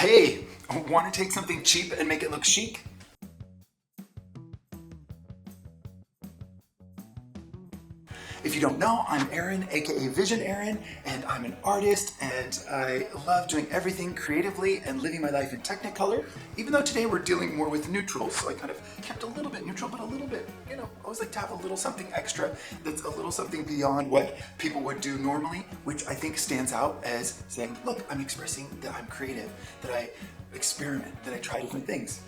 Hey, want to take something cheap and make it look chic? If you don't know, I'm Aaron, aka Vision Aaron, and I'm an artist, and I love doing everything creatively and living my life in Technicolor, even though today we're dealing more with neutrals, so I kind of kept a little bit neutral, but a little bit, I always like to have a little something extra that's a little something beyond what people would do normally, which I think stands out as saying, look, I'm expressing that I'm creative, that I experiment, that I try different things.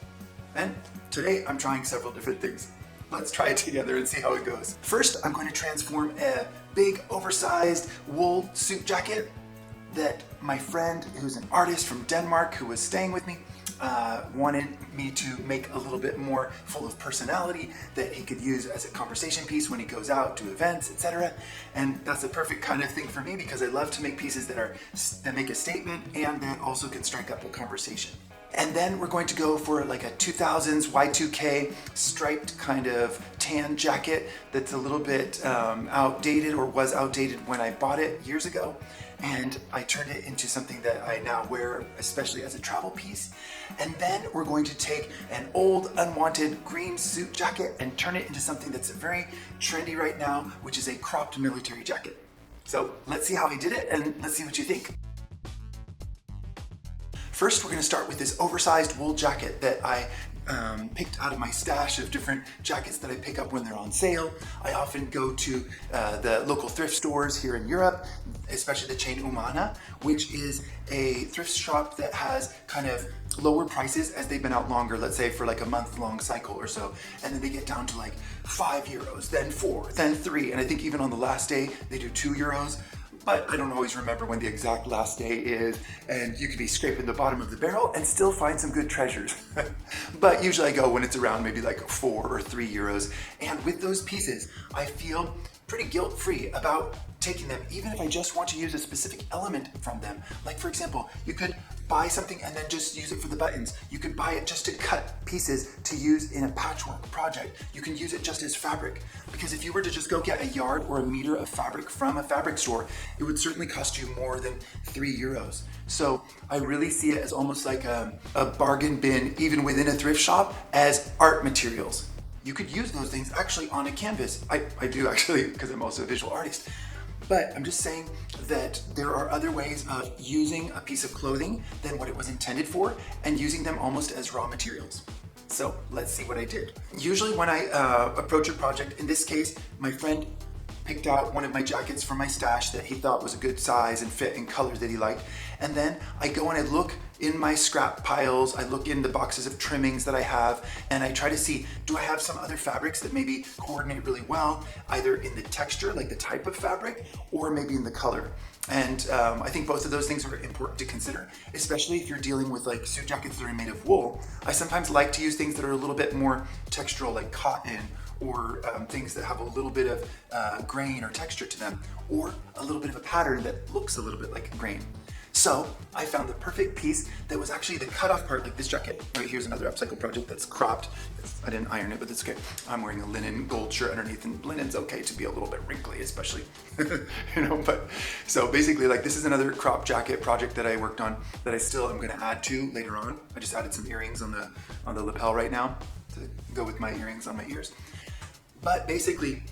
And today I'm trying several different things. Let's try it together and see how it goes. First, I'm going to transform a big, oversized wool suit jacket that my friend, who's an artist from Denmark, who was staying with me, wanted me to make a little bit more full of personality that he could use as a conversation piece when he goes out to events, etc. And that's the perfect kind of thing for me because I love to make pieces that make a statement and that also can strike up a conversation. And then we're going to go for like a 2000s Y2K striped kind of tan jacket that's a little bit outdated or was outdated when I bought it years ago. And I turned it into something that I now wear, especially as a travel piece. And then we're going to take an old unwanted green suit jacket and turn it into something that's very trendy right now, which is a cropped military jacket. So let's see how I did it and let's see what you think. First, we're going to start with this oversized wool jacket that I picked out of my stash of different jackets that I pick up when they're on sale. I often go to the local thrift stores here in Europe, especially the chain Umana, which is a thrift shop that has kind of lower prices as they've been out longer, let's say for like a month-long cycle or so, and then they get down to like €5, then 4, then 3, and I think even on the last day they do €2. But I don't always remember when the exact last day is, and you could be scraping the bottom of the barrel and still find some good treasures. But usually I go when it's around maybe like €4 or €3. And with those pieces, I feel pretty guilt-free about taking them, even if I just want to use a specific element from them. Like for example, you could buy something and then just use it for the buttons. You could buy it just to cut pieces to use in a patchwork project. You can use it just as fabric. Because if you were to just go get a yard or a meter of fabric from a fabric store, it would certainly cost you more than €3. So I really see it as almost like a bargain bin, even within a thrift shop, as art materials. You could use those things actually on a canvas. I do actually, because I'm also a visual artist. But I'm just saying that there are other ways of using a piece of clothing than what it was intended for and using them almost as raw materials. So let's see what I did. Usually when I approach a project, in this case, my friend picked out one of my jackets from my stash that he thought was a good size and fit and color that he liked. And then I go and I look in my scrap piles, I look in the boxes of trimmings that I have, and I try to see, do I have some other fabrics that maybe coordinate really well, either in the texture, like the type of fabric, or maybe in the color. And I think both of those things are important to consider, especially if you're dealing with like suit jackets that are made of wool. I sometimes like to use things that are a little bit more textural, like cotton, or things that have a little bit of grain or texture to them, or a little bit of a pattern that looks a little bit like a grain. So I found the perfect piece that was actually the cutoff part, like this jacket. Right here's another upcycle project that's cropped. I didn't iron it, but it's okay. I'm wearing a linen gold shirt underneath, and linen's okay to be a little bit wrinkly, especially, but so basically like this is another crop jacket project that I worked on that I still am gonna add to later on. I just added some earrings on the lapel right now to go with my earrings on my ears. But basically,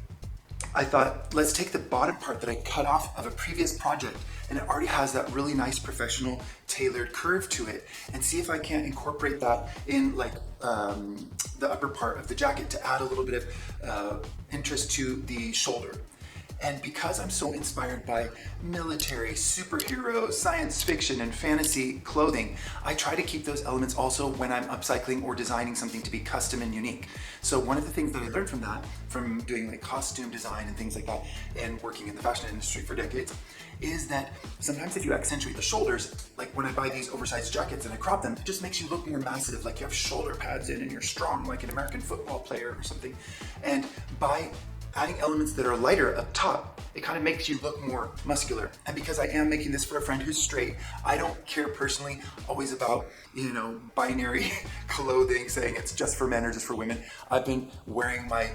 I thought, let's take the bottom part that I cut off of a previous project, and it already has that really nice professional tailored curve to it, and see if I can't incorporate that in like the upper part of the jacket to add a little bit of interest to the shoulder. And because I'm so inspired by military, superhero, science fiction, and fantasy clothing, I try to keep those elements also when I'm upcycling or designing something to be custom and unique. So one of the things that I learned from that, from doing like costume design and things like that, and working in the fashion industry for decades, is that sometimes if you accentuate the shoulders, like when I buy these oversized jackets and I crop them, it just makes you look more massive, like you have shoulder pads in and you're strong like an American football player or something. And by adding elements that are lighter up top, it kind of makes you look more muscular. And because I am making this for a friend who's straight, I don't care personally always about, binary clothing, saying it's just for men or just for women. I've been wearing my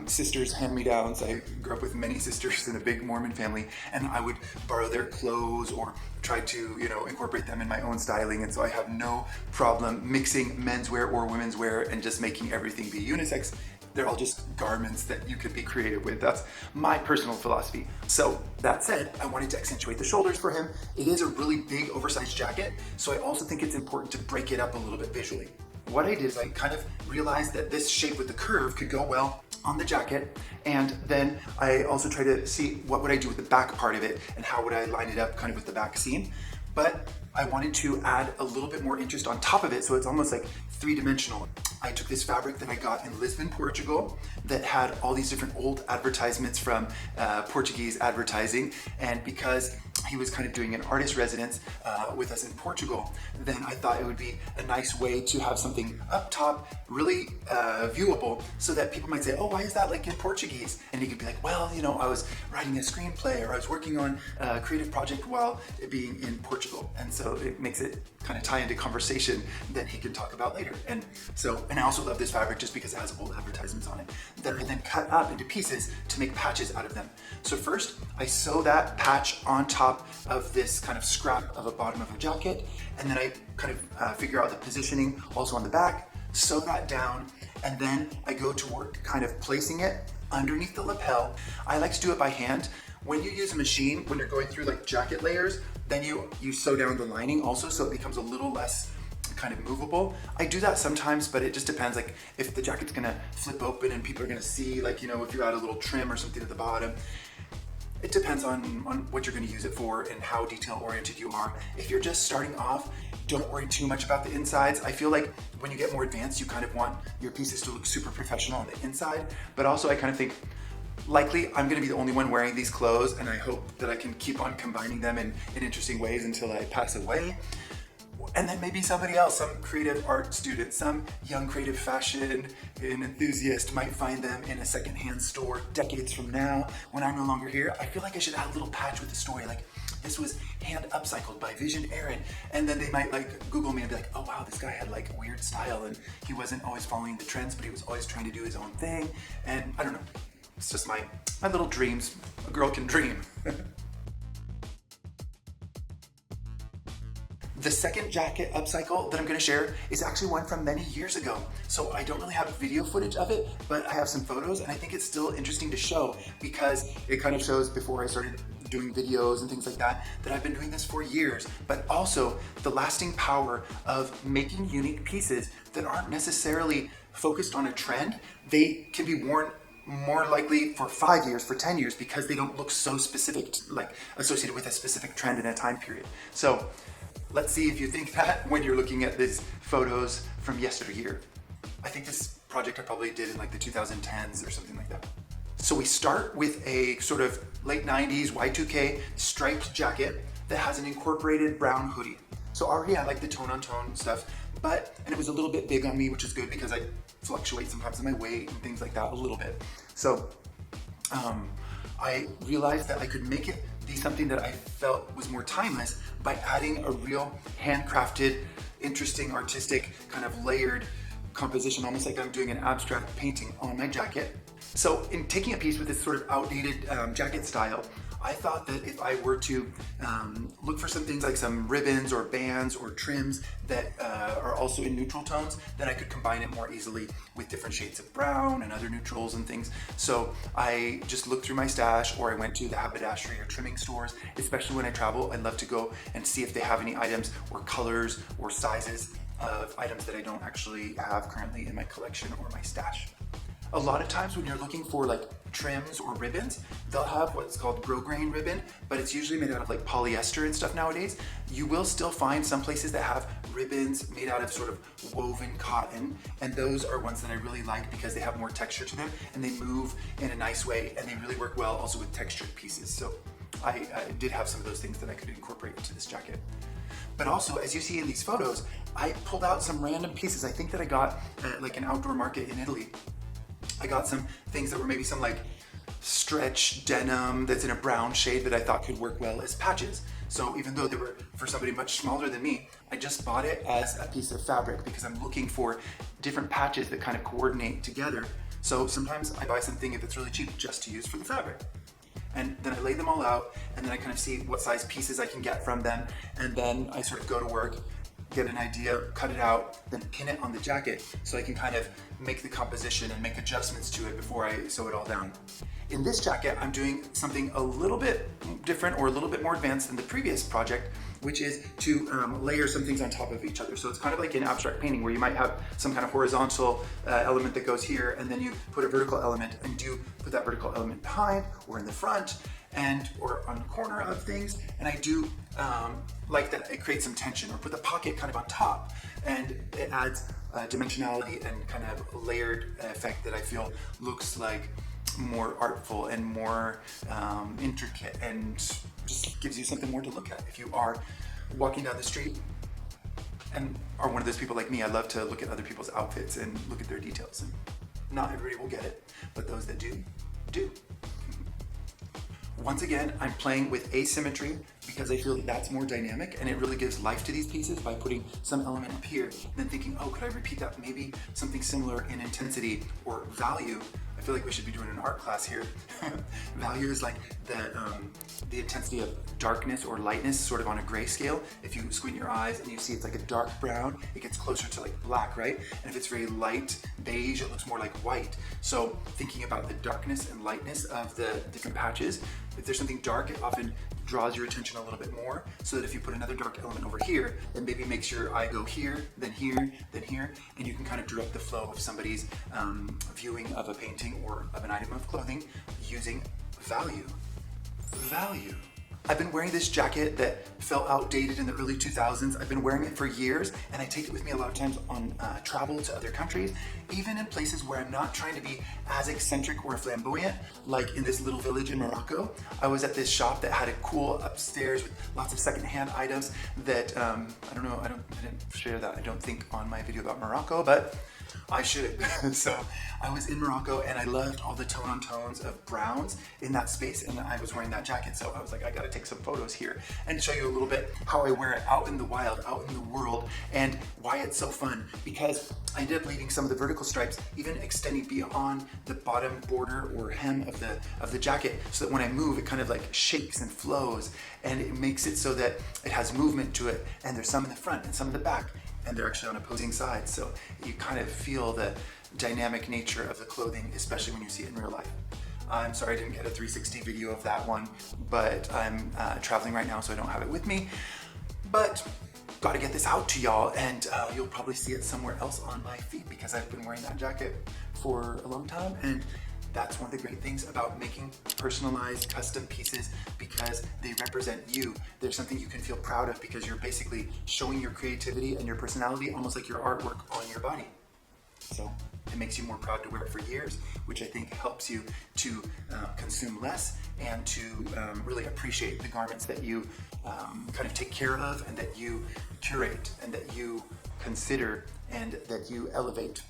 sister's hand-me-downs. I grew up with many sisters in a big Mormon family, and I would borrow their clothes or try to, incorporate them in my own styling. And so I have no problem mixing menswear or women's wear and just making everything be unisex. They're all just garments that you could be creative with. That's my personal philosophy. So that said, I wanted to accentuate the shoulders for him. It is a really big oversized jacket, so I also think it's important to break it up a little bit visually. What I did is I kind of realized that this shape with the curve could go well on the jacket, and then I also tried to see what would I do with the back part of it and how would I line it up kind of with the back seam. But I wanted to add a little bit more interest on top of it, so it's almost like three-dimensional. I took this fabric that I got in Lisbon, Portugal, that had all these different old advertisements from Portuguese advertising, and because he was kind of doing an artist residence with us in Portugal, then I thought it would be a nice way to have something up top, really viewable, so that people might say, oh, why is that like in Portuguese? And he could be like, well, I was writing a screenplay or I was working on a creative project while being in Portugal. And so it makes it kind of tie into conversation that he can talk about later. And I also love this fabric just because it has old advertisements on it that are then cut up into pieces to make patches out of them. So first, I sew that patch on top of this kind of scrap of a bottom of a jacket, and then I kind of figure out the positioning also on the back, sew that down, and then I go to work kind of placing it underneath the lapel. I like to do it by hand. When you use a machine, when you're going through like jacket layers, then you sew down the lining also, so it becomes a little less kind of movable. I do that sometimes, but it just depends, like if the jacket's gonna flip open and people are gonna see, like, if you add a little trim or something at the bottom. It depends on what you're going to use it for and how detail oriented you are. If you're just starting off, don't worry too much about the insides. I feel like when you get more advanced, you kind of want your pieces to look super professional on the inside, but also I kind of think likely I'm going to be the only one wearing these clothes, and I hope that I can keep on combining them in interesting ways until I pass away. And then maybe somebody else, some creative art student, some young creative fashion enthusiast might find them in a secondhand store decades from now when I'm no longer here. I feel like I should add a little patch with the story, like this was hand upcycled by Vision Aaron. And then they might like Google me and be like, oh wow, this guy had like a weird style and he wasn't always following the trends, but he was always trying to do his own thing. And I don't know, it's just my little dreams. A girl can dream. The second jacket upcycle that I'm going to share is actually one from many years ago. So I don't really have video footage of it, but I have some photos, and I think it's still interesting to show because it kind of shows before I started doing videos and things like that I've been doing this for years, but also the lasting power of making unique pieces that aren't necessarily focused on a trend. They can be worn more likely for 5 years, for 10 years, because they don't look so specific, like associated with a specific trend in a time period. So let's see if you think that when you're looking at these photos from yesteryear. I think this project I probably did in like the 2010s or something like that. So we start with a sort of late 90s Y2K striped jacket that has an incorporated brown hoodie. So already I like the tone on tone stuff, and it was a little bit big on me, which is good because I fluctuate sometimes in my weight and things like that a little bit. So I realized that I could make it be something that I felt was more timeless by adding a real handcrafted, interesting, artistic, kind of layered composition, almost like I'm doing an abstract painting on my jacket. So in taking a piece with this sort of outdated jacket style, I thought that if I were to look for some things like some ribbons or bands or trims that are also in neutral tones, then I could combine it more easily with different shades of brown and other neutrals and things. So I just looked through my stash, or I went to the haberdashery or trimming stores. Especially when I travel, I'd love to go and see if they have any items or colors or sizes of items that I don't actually have currently in my collection or my stash. A lot of times when you're looking for like trims or ribbons, they'll have what's called grosgrain ribbon, but it's usually made out of like polyester and stuff nowadays. You will still find some places that have ribbons made out of sort of woven cotton, and those are ones that I really like because they have more texture to them and they move in a nice way, and they really work well also with textured pieces. So I did have some of those things that I could incorporate into this jacket. But also, as you see in these photos, I pulled out some random pieces I think that I got at like an outdoor market in Italy. I got some things that were maybe some like stretch denim that's in a brown shade that I thought could work well as patches. So even though they were for somebody much smaller than me, I just bought it as a piece of fabric because I'm looking for different patches that kind of coordinate together. So sometimes I buy something if it's really cheap just to use for the fabric. And then I lay them all out, and then I kind of see what size pieces I can get from them, and then I sort of go to work, get an idea, cut it out, then pin it on the jacket so I can kind of make the composition and make adjustments to it before I sew it all down. In this jacket, I'm doing something a little bit different or a little bit more advanced than the previous project, which is to layer some things on top of each other. So it's kind of like in abstract painting where you might have some kind of horizontal element that goes here, and then you put a vertical element, and you put that vertical element behind or in the front and or on the corner of things. And I do like that it creates some tension, or put the pocket kind of on top, and it adds dimensionality and kind of layered effect that I feel looks like more artful and more intricate, and just gives you something more to look at. If you are walking down the street and are one of those people like me, I love to look at other people's outfits and look at their details. And not everybody will get it, but those that do, do. Once again, I'm playing with asymmetry because I feel that's more dynamic, and it really gives life to these pieces by putting some element up here and then thinking, oh, could I repeat that? Maybe something similar in intensity or value. I feel like we should be doing an art class here. Value is like the intensity of darkness or lightness, sort of on a gray scale. If you squint your eyes and you see it's like a dark brown, it gets closer to like black, right? And if it's very light beige, it looks more like white. So thinking about the darkness and lightness of the different patches, if there's something dark, it often draws your attention a little bit more, so that if you put another dark element over here, then maybe makes your eye go here, then here, then here, and you can kind of direct the flow of somebody's viewing of a painting or of an item of clothing using value. Value. I've been wearing this jacket that felt outdated in the early 2000s. I've been wearing it for years, and I take it with me a lot of times on travel to other countries, even in places where I'm not trying to be as eccentric or flamboyant, like in this little village in Morocco. I was at this shop that had a cool upstairs with lots of secondhand items that, I didn't share that, I don't think, on my video about Morocco, but I should. So I was in Morocco, and I loved all the tone on tones of browns in that space, and I was wearing that jacket, so I was like, I gotta take some photos here and show you a little bit how I wear it out in the wild, out in the world, and why it's so fun. Because I ended up leaving some of the vertical stripes even extending beyond the bottom border or hem of the jacket, so that when I move, it kind of like shakes and flows, and it makes it so that it has movement to it, and there's some in the front and some in the back, and they're actually on opposing sides, so you kind of feel the dynamic nature of the clothing, especially when you see it in real life. I'm sorry I didn't get a 360 video of that one, but I'm traveling right now, so I don't have it with me. But gotta get this out to y'all, and you'll probably see it somewhere else on my feed, because I've been wearing that jacket for a long time, and that's one of the great things about making personalized custom pieces, because they represent you. There's something you can feel proud of, because you're basically showing your creativity and your personality, almost like your artwork on your body. So it makes you more proud to wear it for years, which I think helps you to consume less and to really appreciate the garments that you kind of take care of, and that you curate, and that you consider, and that you elevate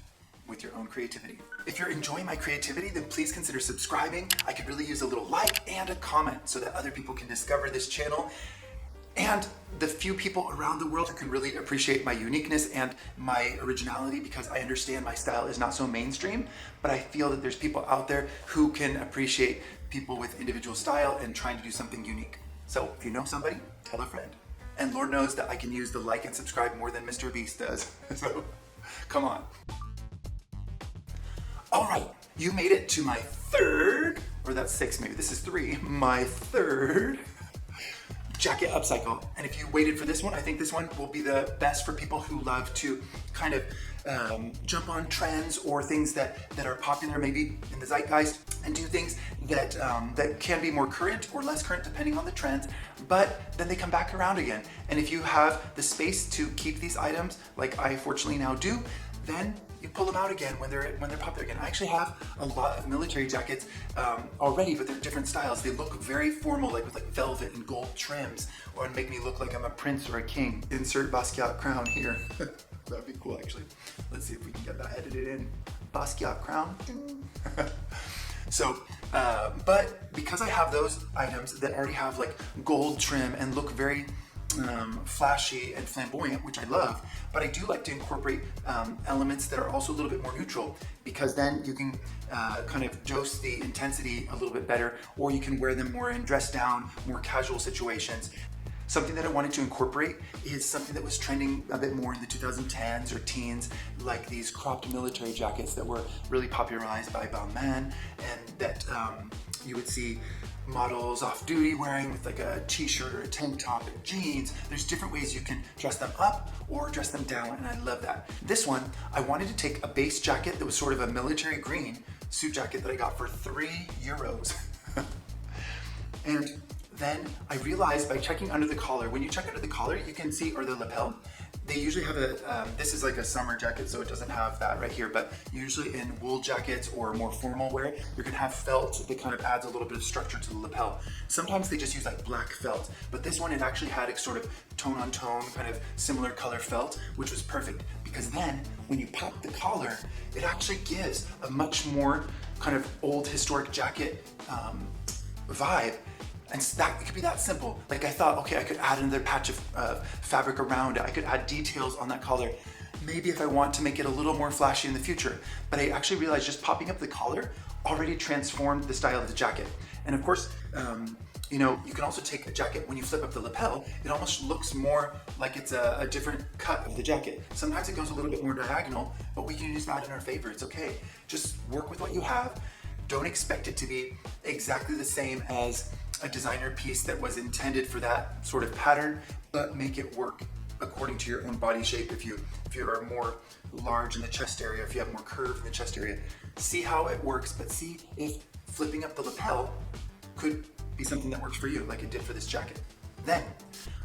with your own creativity. If you're enjoying my creativity, then please consider subscribing. I could really use a little like and a comment so that other people can discover this channel, and the few people around the world who can really appreciate my uniqueness and my originality, because I understand my style is not so mainstream, but I feel that there's people out there who can appreciate people with individual style and trying to do something unique. So if you know somebody, tell a friend. And Lord knows that I can use the like and subscribe more than Mr. Beast does. So come on. All right, you made it to my third, or that's six maybe, this is three, my third jacket upcycle. And if you waited for this one, I think this one will be the best for people who love to kind of jump on trends or things that are popular maybe in the zeitgeist, and do things that that can be more current or less current depending on the trends, but then they come back around again. And if you have the space to keep these items, like I fortunately now do, then you pull them out again when they're popular again. I actually have a lot of military jackets already, but they're different styles. They look very formal, like with like velvet and gold trims, or make me look like I'm a prince or a king. Insert Basquiat crown here. That'd be cool, actually. Let's see if we can get that edited in. Basquiat crown. So, but because I have those items that already have like gold trim and look very flashy and flamboyant, which I love, but I do like to incorporate elements that are also a little bit more neutral, because then you can kind of dose the intensity a little bit better, or you can wear them more in dress down, more casual situations. Something that I wanted to incorporate is something that was trending a bit more in the 2010s or teens, like these cropped military jackets that were really popularized by Balmain, and that you would see models off duty wearing with like a t-shirt or a tank top and jeans. There's different ways you can dress them up or dress them down, and I love that. This one, I wanted to take a base jacket that was sort of a military green suit jacket that I got for €3. And then I realized by checking under the collar, when you check under the collar, you can see, or the lapel, they usually have a, this is like a summer jacket, so it doesn't have that right here, but usually in wool jackets or more formal wear, you're gonna have felt that kind of adds a little bit of structure to the lapel. Sometimes they just use like black felt, but this one, it actually had a sort of tone on tone, kind of similar color felt, which was perfect, because then when you pop the collar, it actually gives a much more kind of old historic jacket vibe. And that, it could be that simple. Like I thought, okay, I could add another patch of fabric around it. I could add details on that collar. Maybe if I want to make it a little more flashy in the future. But I actually realized just popping up the collar already transformed the style of the jacket. And of course, you know, you can also take a jacket, when you flip up the lapel, it almost looks more like it's a different cut of the jacket. Sometimes it goes a little bit more diagonal, but we can use that in our favor. It's okay. Just work with what you have. Don't expect it to be exactly the same as a designer piece that was intended for that sort of pattern, but make it work according to your own body shape. If you are more large in the chest area, if you have more curve in the chest area, see how it works, but see if flipping up the lapel could be something that works for you, like it did for this jacket. Then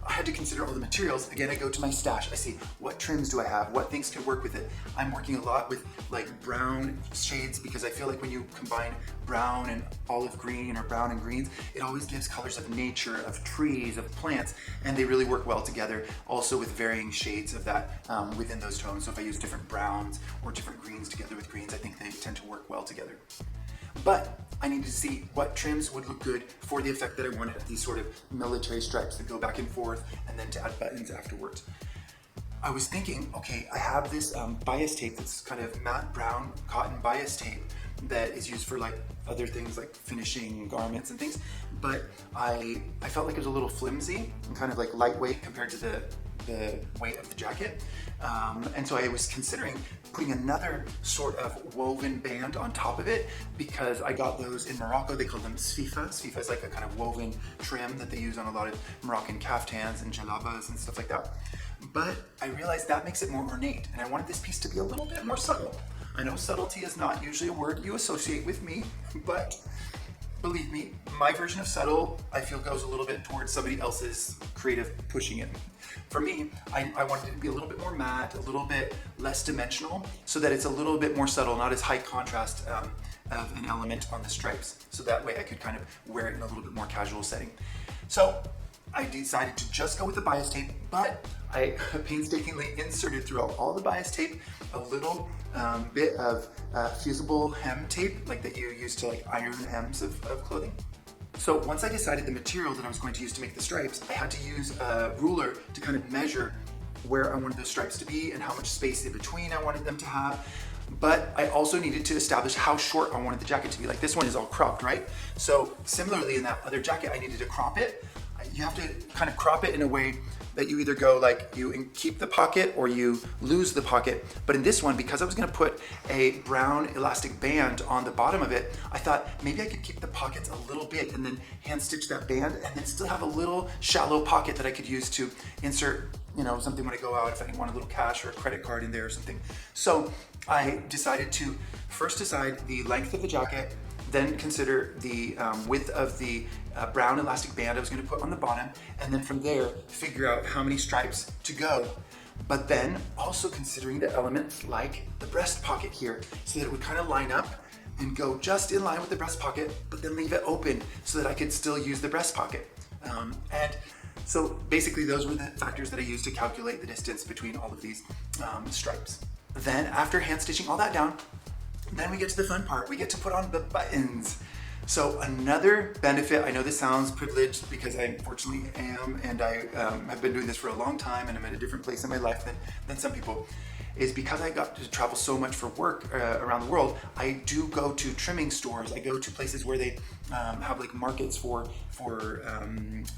I had to consider all the materials. Again, I go to my stash. I see what trims do I have, what things could work with it. I'm working a lot with like brown shades, because I feel like when you combine brown and olive green or brown and greens, it always gives colors of nature, of trees, of plants, and they really work well together. Also with varying shades of that within those tones. So if I use different browns or different greens together with greens, I think they tend to work well together. But I needed to see what trims would look good for the effect that I wanted, these sort of military stripes that go back and forth, and then to add buttons afterwards. I was thinking, okay, I have this bias tape that's kind of matte brown cotton bias tape that is used for like other things like finishing garments and things, but I felt like it was a little flimsy and kind of like lightweight compared to the weight of the jacket. And so I was considering putting another sort of woven band on top of it, because I got those in Morocco. They call them sfifa. Sfifa is like a kind of woven trim that they use on a lot of Moroccan kaftans and jalabas and stuff like that. But I realized that makes it more ornate, and I wanted this piece to be a little bit more subtle. I know subtlety is not usually a word you associate with me, but believe me, my version of subtle, I feel, goes a little bit towards somebody else's creative pushing it. For me, I wanted it to be a little bit more matte, a little bit less dimensional, so that it's a little bit more subtle, not as high contrast of an element on the stripes. So that way I could kind of wear it in a little bit more casual setting. So I decided to just go with the bias tape, but I painstakingly inserted throughout all the bias tape a little bit of fusible hem tape, like that you use to like iron hems of clothing. So once I decided the material that I was going to use to make the stripes, I had to use a ruler to kind of measure where I wanted those stripes to be and how much space in between I wanted them to have. But I also needed to establish how short I wanted the jacket to be. Like this one is all cropped, right? So similarly in that other jacket, I needed to crop it. You have to kind of crop it in a way that you either go like you keep the pocket or you lose the pocket. But in this one, because I was gonna put a brown elastic band on the bottom of it, I thought maybe I could keep the pockets a little bit and then hand stitch that band and then still have a little shallow pocket that I could use to insert, you know, something when I go out, if I want a little cash or a credit card in there or something. So I decided to first decide the length of the jacket, then consider the width of the brown elastic band I was going to put on the bottom, and then from there figure out how many stripes to go. But then also considering the elements like the breast pocket here, so that it would kind of line up and go just in line with the breast pocket, but then leave it open so that I could still use the breast pocket. And so basically those were the factors that I used to calculate the distance between all of these stripes. Then after hand stitching all that down, Then we get to the fun part. We get to put on the buttons. So another benefit, I know this sounds privileged because I unfortunately am, and I have been doing this for a long time, and I'm at a different place in my life than some people, is because I got to travel so much for work around the world. I do go to trimming stores. I go to places where they have like markets for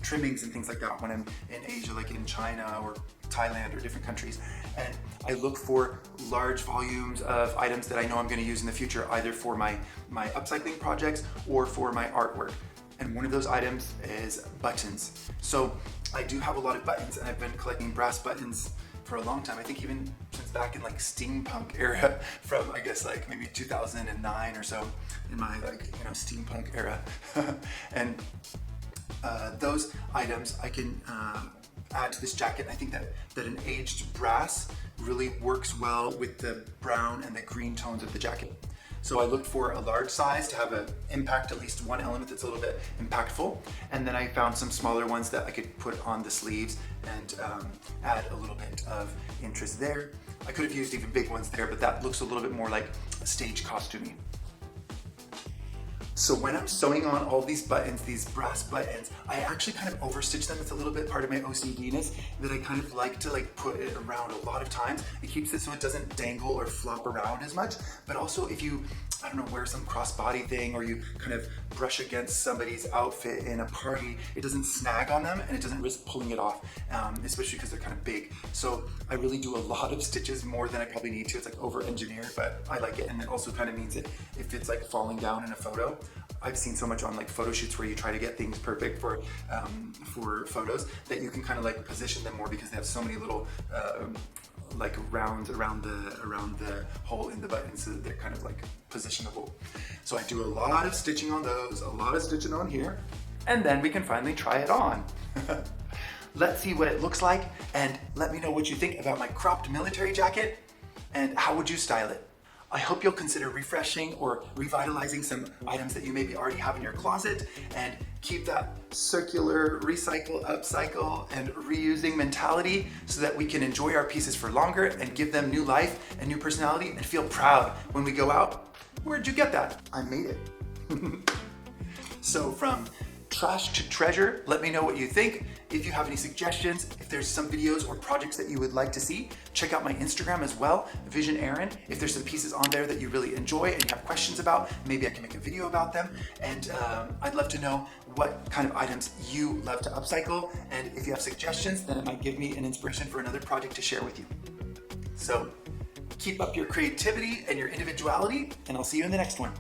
trimmings and things like that when I'm in Asia, like in China or Thailand or different countries. And I look for large volumes of items that I know I'm going to use in the future, either for my upcycling projects or for my artwork. And one of those items is buttons. So I do have a lot of buttons, and I've been collecting brass buttons for a long time. I think even since back in like steampunk era, from I guess like maybe 2009 or so, in my like, you know, steampunk era. And those items I can add to this jacket. I think that an aged brass really works well with the brown and the green tones of the jacket. So I looked for a large size to have an impact, at least one element that's a little bit impactful. And then I found some smaller ones that I could put on the sleeves and add a little bit of interest there. I could have used even big ones there, but that looks a little bit more like stage costuming. So when I'm sewing on all these buttons, these brass buttons, I actually kind of overstitch them. It's a little bit part of my OCD-ness that I kind of like to like put it around a lot of times. It keeps it so it doesn't dangle or flop around as much. But also if you, I don't know, wear some crossbody thing, or you kind of brush against somebody's outfit in a party, it doesn't snag on them and it doesn't risk pulling it off, especially because they're kind of big. So I really do a lot of stitches, more than I probably need to. It's like over-engineered, but I like it. And it also kind of means that if it's like falling down in a photo, I've seen so much on like photo shoots where you try to get things perfect for photos, that you can kind of like position them more because they have so many little like rounds around the hole in the button, so that they're kind of like positionable. So I do a lot of stitching on those, a lot of stitching on here, and then we can finally try it on. Let's see what it looks like, and let me know what you think about my cropped military jacket, and how would you style it? I hope you'll consider refreshing or revitalizing some items that you maybe already have in your closet, and keep that circular, recycle, upcycle, and reusing mentality so that we can enjoy our pieces for longer and give them new life and new personality and feel proud when we go out. Where'd you get that? I made it. So from trash to treasure, let me know what you think. If you have any suggestions, if there's some videos or projects that you would like to see, check out my Instagram as well, Vision Aaron. If there's some pieces on there that you really enjoy and you have questions about, maybe I can make a video about them. And I'd love to know what kind of items you love to upcycle. And if you have suggestions, then it might give me an inspiration for another project to share with you. So keep up your creativity and your individuality, and I'll see you in the next one.